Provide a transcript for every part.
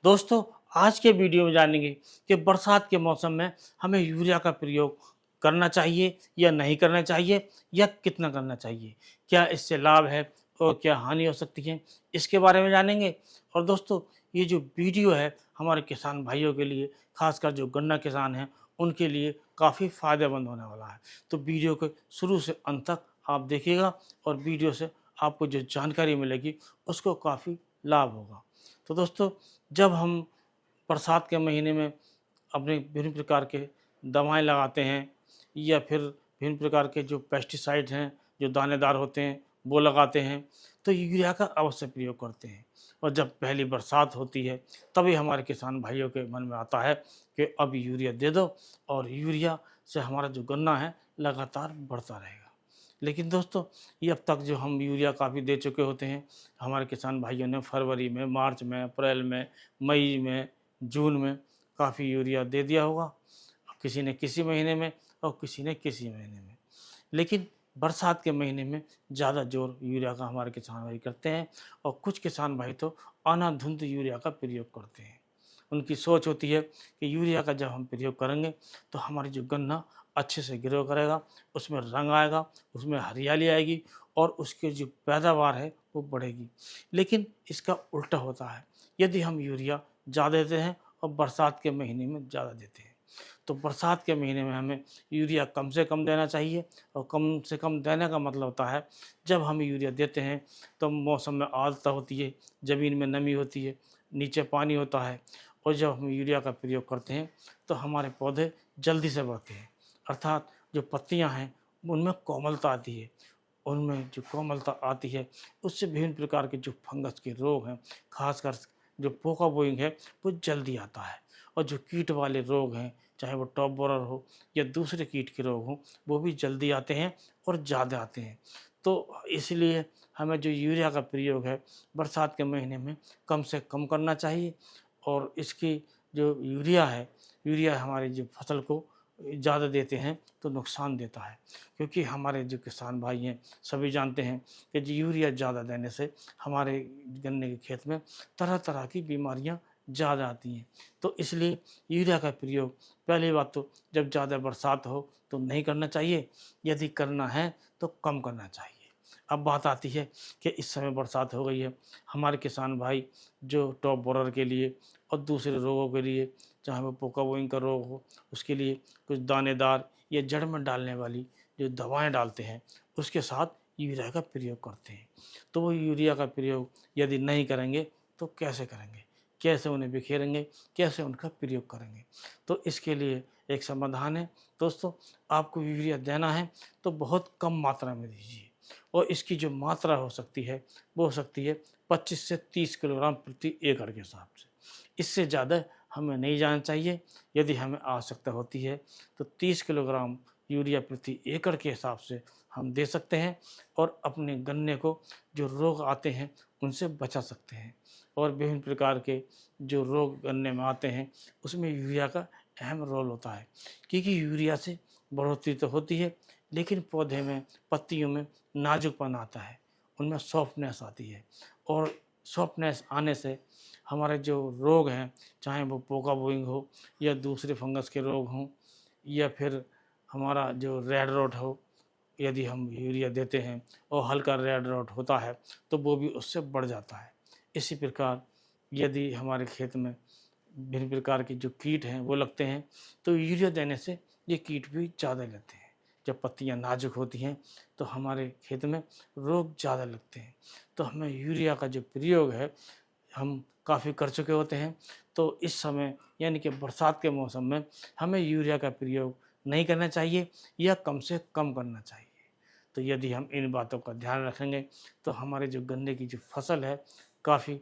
दोस्तों, आज के वीडियो में जानेंगे कि बरसात के मौसम में हमें यूरिया का प्रयोग करना चाहिए या नहीं करना चाहिए या कितना करना चाहिए। क्या इससे लाभ है और क्या हानि हो सकती है, इसके बारे में जानेंगे। और दोस्तों, ये जो वीडियो है हमारे किसान भाइयों के लिए, खासकर जो गन्ना किसान हैं उनके लिए काफ़ी फ़ायदेमंद होने वाला है। तो वीडियो को शुरू से अंत तक आप देखिएगा और वीडियो से आपको जो जानकारी मिलेगी उसको काफ़ी लाभ होगा। तो दोस्तों, जब हम बरसात के महीने में अपने विभिन्न प्रकार के दवाएँ लगाते हैं या फिर विभिन्न प्रकार के जो पेस्टिसाइड हैं, जो दानेदार होते हैं, वो लगाते हैं, तो यूरिया का अवश्य प्रयोग करते हैं। और जब पहली बरसात होती है, तभी हमारे किसान भाइयों के मन में आता है कि अब यूरिया दे दो और यूरिया से हमारा जो गन्ना है, लगातार बढ़ता रहेगा। लेकिन दोस्तों, ये अब तक जो हम यूरिया काफ़ी दे चुके होते हैं, हमारे किसान भाइयों ने फरवरी में, मार्च में, अप्रैल में, मई में, जून में काफ़ी यूरिया दे दिया होगा। किसी ने किसी महीने में और किसी ने किसी महीने में। लेकिन बरसात के महीने में ज़्यादा ज़ोर यूरिया का हमारे किसान भाई करते हैं और कुछ किसान भाई तो अंधाधुंध यूरिया का प्रयोग करते हैं। उनकी सोच होती है कि यूरिया का जब हम प्रयोग करेंगे तो हमारी जो गन्ना अच्छे से ग्रो करेगा, उसमें रंग आएगा, उसमें हरियाली आएगी और उसकी जो पैदावार है वो बढ़ेगी। लेकिन इसका उल्टा होता है, यदि हम यूरिया ज़्यादा देते हैं और बरसात के महीने में ज़्यादा देते हैं, तो बरसात के महीने में हमें यूरिया कम से कम देना चाहिए। और कम से कम देने का मतलब होता है, जब हम यूरिया देते हैं तो मौसम में आर्द्रता होती है, ज़मीन में नमी होती है, नीचे पानी होता है और जब हम यूरिया का प्रयोग करते हैं तो हमारे पौधे जल्दी से बढ़ते हैं, अर्थात जो पत्तियां हैं उनमें कोमलता आती है। उनमें जो कोमलता आती है उससे विभिन्न प्रकार के जो फंगस के रोग हैं, खासकर जो पोका बोइंग है, वो जल्दी आता है। और जो कीट वाले रोग हैं, चाहे वो टॉप बोरर हो या दूसरे कीट के रोग हों, वो भी जल्दी आते हैं और ज़्यादा आते हैं। तो इसलिए हमें जो यूरिया का प्रयोग है बरसात के महीने में कम से कम करना चाहिए। और इसकी जो यूरिया हमारी जो फसल को ज़्यादा देते हैं तो नुकसान देता है, क्योंकि हमारे जो किसान भाई हैं सभी जानते हैं कि जो यूरिया ज़्यादा देने से हमारे गन्ने के खेत में तरह तरह की बीमारियां ज़्यादा आती हैं। तो इसलिए यूरिया का प्रयोग, पहली बात तो जब ज़्यादा बरसात हो तो नहीं करना चाहिए, यदि करना है तो कम करना चाहिए। अब बात आती है कि इस समय बरसात हो गई है, हमारे किसान भाई जो टॉप बोरर के लिए और दूसरे रोगों के लिए, चाहे वो पोका बोइंग का रोग हो, उसके लिए कुछ दानेदार या जड़ में डालने वाली जो दवाएं डालते हैं, उसके साथ यूरिया का प्रयोग करते हैं। तो वो यूरिया का प्रयोग यदि नहीं करेंगे तो कैसे करेंगे? कैसे उन्हें बिखेरेंगे? कैसे उनका प्रयोग करेंगे? तो इसके लिए एक समाधान है। दोस्तों, आपको यूरिया देना है तो बहुत कम मात्रा में दीजिए और इसकी जो मात्रा हो सकती है वो हो सकती है 25 से 30 किलोग्राम प्रति एकड़ के हिसाब से। इससे ज़्यादा हमें नहीं जाना चाहिए। यदि हमें आवश्यकता होती है तो 30 किलोग्राम यूरिया प्रति एकड़ के हिसाब से हम दे सकते हैं और अपने गन्ने को जो रोग आते हैं उनसे बचा सकते हैं। और विभिन्न प्रकार के जो रोग गन्ने में आते हैं उसमें यूरिया का अहम रोल होता है, क्योंकि यूरिया से बढ़ोतरी तो होती है लेकिन पौधे में, पत्तियों में नाजुकपन आता है, उनमें सॉफ्टनेस आती है और सॉफ्टनेस आने से हमारे जो रोग हैं, चाहे वो पोका बोइंग हो या दूसरे फंगस के रोग हों या फिर हमारा जो रेड रॉट हो, यदि हम यूरिया देते हैं और हल्का रेड रॉट होता है तो वो भी उससे बढ़ जाता है। इसी प्रकार यदि हमारे खेत में भिन्न प्रकार के जो कीट हैं वो लगते हैं तो यूरिया देने से ये कीट भी ज़्यादा लगते हैं। जब पत्तियां नाजुक होती हैं तो हमारे खेत में रोग ज़्यादा लगते हैं। तो हमें यूरिया का जो प्रयोग है हम काफ़ी कर चुके होते हैं। तो इस समय यानी कि बरसात के मौसम में हमें यूरिया का प्रयोग नहीं करना चाहिए या कम से कम करना चाहिए। तो यदि हम इन बातों का ध्यान रखेंगे तो हमारे जो गन्ने की जो फसल है काफ़ी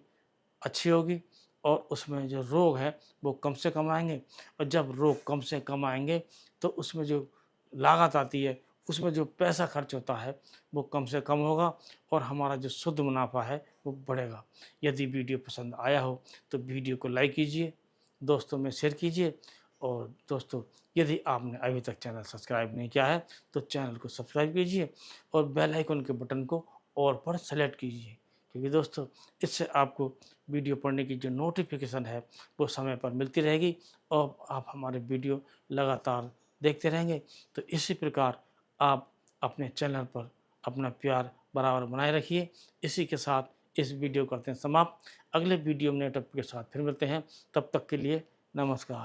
अच्छी होगी और उसमें जो रोग है वो कम से कम आएँगे। और जब रोग कम से कम आएँगे तो उसमें जो लागत आती है, उसमें जो पैसा खर्च होता है वो कम से कम होगा और हमारा जो शुद्ध मुनाफ़ा है वो बढ़ेगा। यदि वीडियो पसंद आया हो तो वीडियो को लाइक कीजिए, दोस्तों में शेयर कीजिए और दोस्तों, यदि आपने अभी तक चैनल सब्सक्राइब नहीं किया है तो चैनल को सब्सक्राइब कीजिए और बेल आइकन के बटन को ऑल पर सेलेक्ट कीजिए, क्योंकि दोस्तों इससे आपको वीडियो पढ़ने की जो नोटिफिकेशन है वो समय पर मिलती रहेगी और आप हमारे वीडियो लगातार देखते रहेंगे। तो इसी प्रकार आप अपने चैनल पर अपना प्यार बराबर बनाए रखिए। इसी के साथ इस वीडियो करते हैं समाप्त। अगले वीडियो में नए टॉपिक के साथ फिर मिलते हैं। तब तक के लिए नमस्कार।